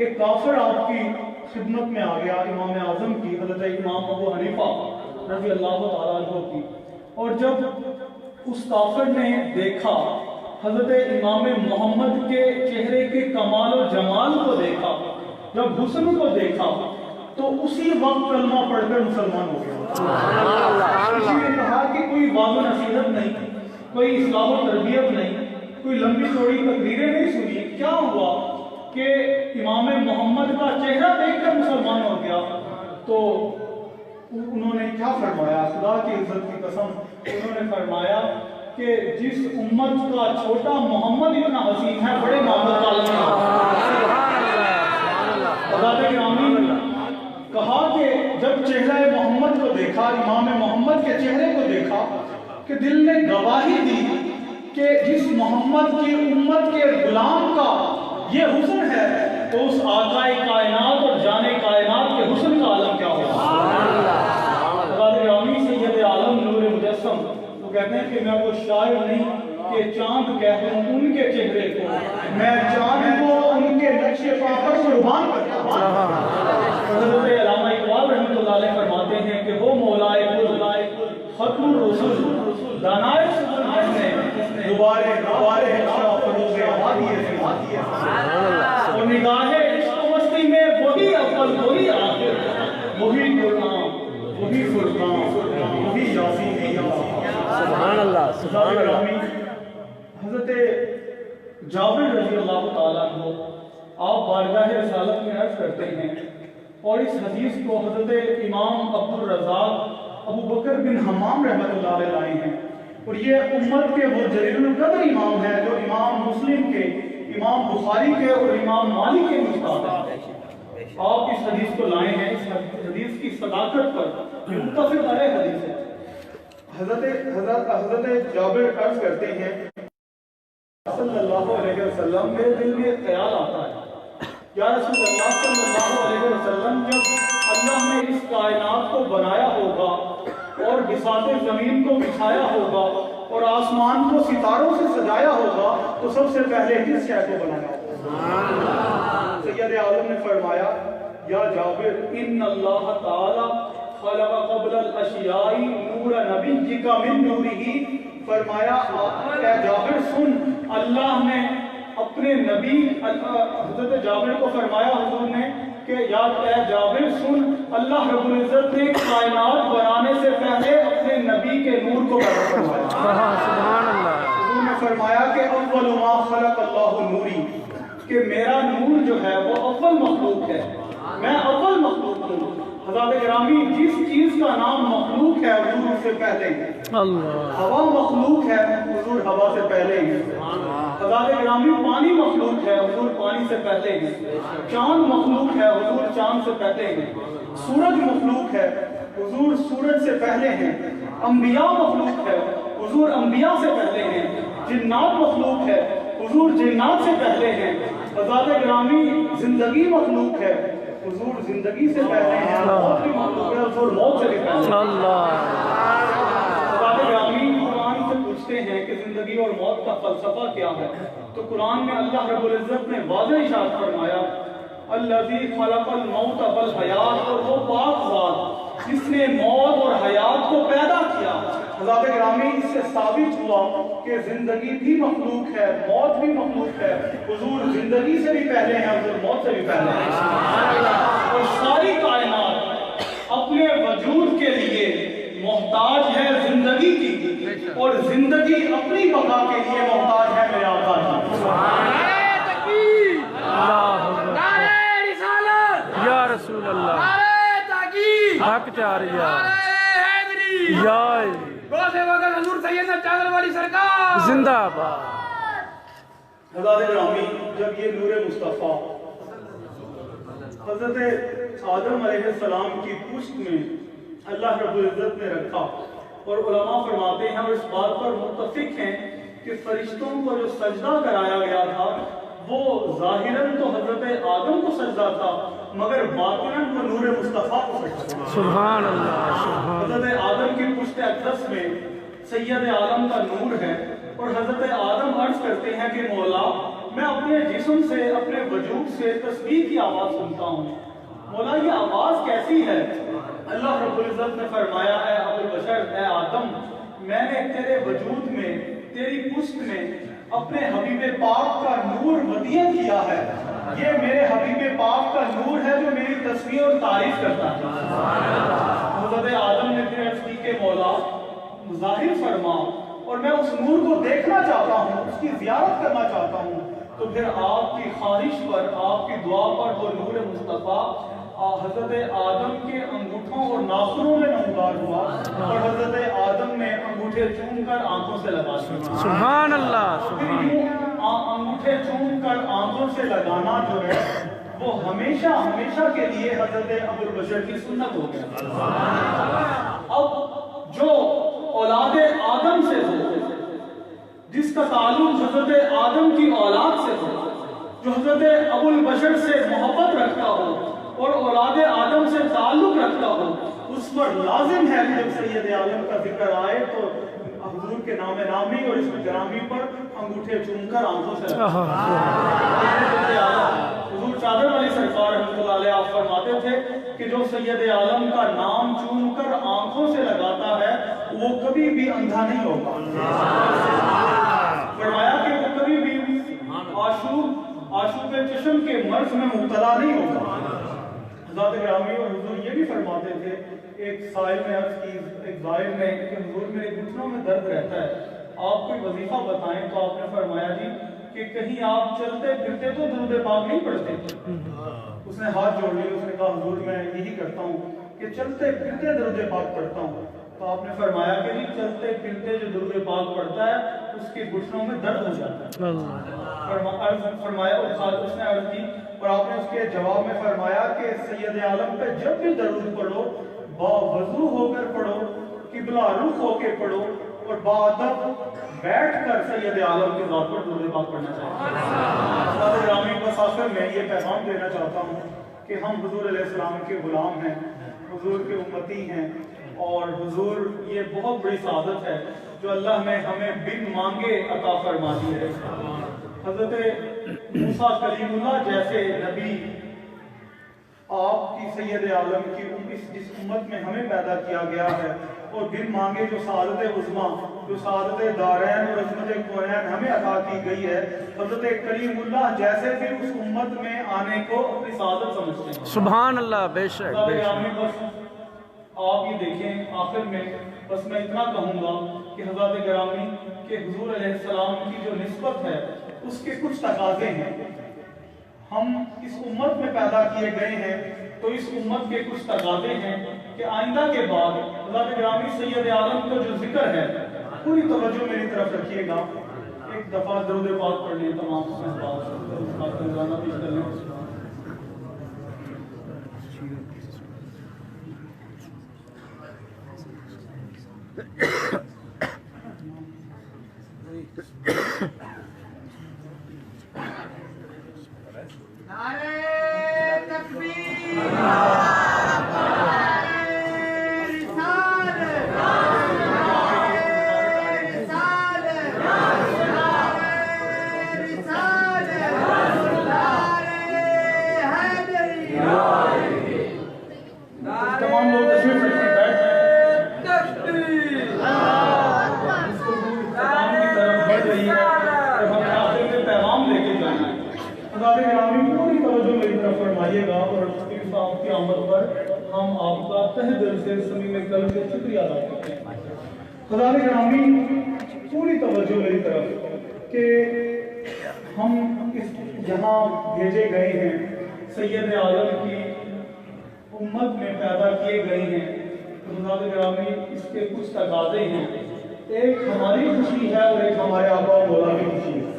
ایک کافر آپ کی خدمت میں آ گیا، امام اعظم کی، حضرت امام ابو حنیفہ رضی اللہ تعالیٰ عنہ کی، اور جب اس کافر نے دیکھا حضرت امام محمد کے چہرے کے کمال و جمال کو دیکھا، جب حسن کو دیکھا، تو اسی وقت کلمہ پڑھ کر مسلمان ہو گیا۔ اسی نے کہا کہ کوئی واضح نصیحت نہیں، کوئی اصلاح و تربیت نہیں، کوئی لمبی چوڑی تقریریں نہیں سنی، کیا ہوا کہ امام محمد کا چہرہ دیکھ کر مسلمان ہو گیا۔ تو انہوں نے کیا فرمایا؟ خدا کی عزت کی قسم، انہوں نے فرمایا کہ جس امت کا چھوٹا محمد اتنا حسین ہے، بڑے محمد کا کہا کہ جب چہرہ محمد کو دیکھا، امام محمد کے چہرے کو دیکھا، کہ دل نے گواہی دی کہ جس محمد کی امت کے غلام کا یہ حسن ہے، تو اس آقا کائنات اور جان کائنات کے حسن کا عالم کیا ہوگا۔ سید عالم نور مجسم وہ کہتے ہیں کہ میں وہ شاعر نہیں کہ چاند کہہ دوں ان کے چہرے کو، میں چاند کو ان کے نقش پا پر قربان کرتا ہوں۔ حضرت علامہ اقبال رحمۃ اللہ علیہ فرماتے ہیں کہ وہ مولائے کل ختم الرسل دانائے سبحان نے دوبارے فروغ آبادی اور نگاہ عشق و مستی میں وہی اول وہی آخر، وہی قرآن وہی فرقان وہی یاسین۔ سبحان اللہ سبحان اللہ۔ حضرت جابر رضی اللہ تعالیٰ عنہ آپ بارگاہ رسالت میں عرض کرتے ہیں، اور اس حدیث کو حضرت امام عبدالرزاق ابو بکر بن حمام رحمۃ اللہ علیہ لائے ہیں، اور یہ امت کے وہ جلیل القدر امام ہیں جو امام مسلم کے، امام بخاری کے اور امام مالک کے مطابق ہیں۔ آپ اس حدیث کو لائے ہیں، اس حدیث کی صداقت پر متفق علیہ حدیث ہے۔ حضرت جابر عرض کرتے ہیں صلی اللہ علیہ وسلم، میرے دل میں ایک خیال آتا ہے، یا رسول اللہ صلی اللہ علیہ وسلم، جب اللہ نے اس کائنات کو بنایا ہوگا اور بساط زمین کو بچھایا ہوگا اور آسمان کو ستاروں سے سجایا ہوگا، تو سب سے پہلے کس شے کو بنایا ہوگا؟ سید عالم نے فرمایا، یا جابر ان اللہ تعالی خلق قبل الاشیاء نور نبیک من نورہ، فرمایا اے جابر سن، اللہ نے اپنے نبی، حضرت جابر کو فرمایا حضور نے کہ یاد اے جابر سن، اللہ رب العزت نے کائنات بنانے سے پہلے اپنے نبی کے نور کو پیدا فرمایا۔ سبحان اللہ۔ حضور نے فرمایا کہ اول ما خلق اللہ نوری، کہ میرا نور جو ہے وہ اول مخلوق ہے، میں اول مخلوق ہوں۔ حضرت گرامی، جس چیز کا نام مخلوق ہے حضور سے پہلے ہے، ہوا مخلوق ہے حضور ہوا سے پہلے ہی، حضرت گرامی پانی مخلوق ہے حضور پانی سے پہلے ہی، چاند مخلوق ہے حضور چاند سے پہلے ہی، سورج مخلوق ہے حضور سورج سے پہلے ہیں، انبیاء مخلوق ہے حضور انبیاء سے پہلے ہیں، جنات مخلوق ہے حضور جنات سے پہلے ہیں، حضرت گرامی زندگی مخلوق ہے حضور زندگی سے پہلے ہیں، موت بھی مخلوق ہے حضور موت سے بھی پہلے ہیں۔ حضرت گرامی قرآن سے پوچھتے ہیں کہ زندگی اور موت کا فلسفہ کیا ہے، تو قرآن میں اللہ رب العزت نے واضح ارشاد فرمایا، الذی خلق الموت والحیات، اور وہ پاک ذات جس نے موت اور حیات کو پیدا کیا۔ حضرت گرامی اس سے ثابت ہوا کہ زندگی بھی مخلوق ہے، موت بھی مخلوق ہے، حضور زندگی سے بھی پہلے ہیں حضور موت سے بھی پہلے ہیں، اور ساری کائنات اپنے وجود کے لیے محتاج ہے زندگی کی، اور زندگی اپنی بقا کے لیے محتاج ہے میرے آقا کی۔ نعرہ تکبیر، نعرہ رسالت، یا رسول اللہ، نعرہ تحقیق، حق جاریہ، نعرہ حیدری، یا غوث وقت حضور سیدنا چادر والی سرکار زندہ باد۔ حضرت گرامی، جب یہ نور مصطفیٰ حضرت آدم علیہ السلام کی پشت میں اللہ رب العزت نے رکھا، اور علماء فرماتے ہیں اور اس بات پر متفق ہیں کہ فرشتوں کو جو سجدہ کرایا گیا تھا وہ ظاہراً تو حضرت آدم کو سجدہ تھا، مگر باطناً وہ نور مصطفیٰ کو سجدہ تھا۔ سبحان اللہ۔ حضرت آدم کی پشت اقدس میں سید عالم کا نور ہے، اور حضرت آدم عرض کرتے ہیں کہ مولا میں اپنے جسم سے اپنے وجود سے تسبیح کی آواز سنتا ہوں۔ مولا یہ آواز کیسی ہے؟ اللہ رب العزت نے فرمایا اے ابوالبشر، اے آدم، میں نے تیرے وجود میں، تیری پشت میں اپنے حبیب پاک کا نور ودیع کیا ہے۔ یہ میرے حبیب پاک کا نور ہے جو میری تسبیح اور تعریف کرتا ہے۔ حضرت آدم نے پھر عرض کی کہ مولا ظاہر فرما، اور میں اس نور کو دیکھنا چاہتا ہوں، اس کی زیارت کرنا چاہتا ہوں۔ تو پھر آپ کی خواہش پر، آپ کی دعا پر وہ نور مصطفیٰ حضرت آدم کے انگوٹھوں اور ناخنوں میں نمودار ہوا، اور حضرت آدم نے انگوٹھے چوم کر آنکھوں سے لگا دیا۔ سبحان اللہ، سبحان اللہ۔ انگوٹھے چوم کر آنکھوں سے لگانا جو ہے وہ ہمیشہ ہمیشہ کے لیے حضرت ابوالبشر کی سنت ہو گیا۔ اب جو اولاد آدم سے ہو، جس کا تعلق حضرت آدم کی اولاد سے ہو، جو حضرت ابوالبشر سے محبت رکھتا ہو اور اولاد آدم سے تعلق رکھتا ہو، اس پر لازم ہے کہ جب سید عالم کا ذکر آئے تو حضور کے نام نامی اور اسم گرامی پر انگوٹھے چوم کر آنکھوں سے حضور چادر والی سرکار رحمۃ اللہ علیہ آپ فرماتے تھے کہ جو سید عالم کا نام چوم کر آنکھوں سے لگاتا ہے وہ کبھی بھی اندھا نہیں ہوگا۔ فرمایا کہ وہ کبھی بھی آشوب چشم کے مرض میں مبتلا نہیں ہوگا۔ حضرت گرامی اور حضور یہ بھی فرماتے تھے، ایک سائل نے عرض کی ایک زائر نے کہ حضور میرے گھٹنوں میں درد رہتا ہے، آپ کوئی وظیفہ بتائیں۔ تو آپ نے فرمایا جی کہ کہیں آپ چلتے پھرتے تو درود پاک نہیں پڑھتے؟ اس نے ہاتھ جوڑ لیے، اس نے کہا حضور میں یہی کرتا ہوں کہ چلتے پھرتے درود پاک پڑھتا ہوں۔ تو آپ نے فرمایا کہ جی چلتے پھرتے جو درود پاک پڑھتا ہے اس کے گھٹنوں میں درد ہو جاتا ہے۔ فرمایا اس نے عرض کی، اور آپ نے اس کے جواب میں فرمایا کہ سید عالم پہ جب بھی درود پڑھو باوضو ہو کر پڑھو، قبلہ رخ ہو کے پڑھو، اور باادب بیٹھ کر سید عالم کے ذات پر درود پاک پڑھنا چاہیے۔ حضرت گرامی بس آخر میں یہ پیغام دینا چاہتا ہوں کہ ہم حضور علیہ السلام کے غلام ہیں، حضور کے امتی ہیں، اور حضور یہ بہت بڑی سعادت ہے جو اللہ نے ہمیں بن مانگے عطا فرما دی ہے۔ حضرت موسیٰ کلیم اللہ جیسے نبی آپ کی سید عالم کی جس امت میں ہمیں پیدا کیا گیا ہے، اور بن مانگے جو سعادت عظمیٰ، جو سعادت دارین اور عظمت کونین ہمیں عطا کی گئی ہے، حضرت کلیم اللہ جیسے پھر اس امت میں آنے کو اپنی سعادت سمجھتے ہیں۔ سبحان اللہ، بے شک بے شک۔ بس آپ یہ دیکھیں آخر میں بس میں اتنا کہوں گا کہ حضرت گرامی کہ حضور علیہ السلام کی جو نسبت ہے اس کے کچھ تقاضے ہیں۔ ہم اس امت میں پیدا کیے گئے ہیں تو اس امت کے کچھ تقاضے ہیں کہ آئندہ کے بعد حضرت گرامی سید عالم کا جو ذکر ہے پوری توجہ میری طرف رکھیے گا۔ ایک دفعہ درود پاک پڑھ لیں تمام صحبات پیش کر لیں۔ ہم آپ کا تہ دل سے صمیم قلب سے شکریہ ادا کرتے ہیں۔ حضرات گرامی پوری توجہ میری طرف کہ ہم اس یہاں بھیجے گئے ہیں، سید عالم کی امت میں پیدا کیے گئے ہیں۔ حضرات گرامی اس کے کچھ تقاضے ہیں، ایک ہماری خوشی ہے اور ایک ہمارے آقا و مولا کی خوشی ہے۔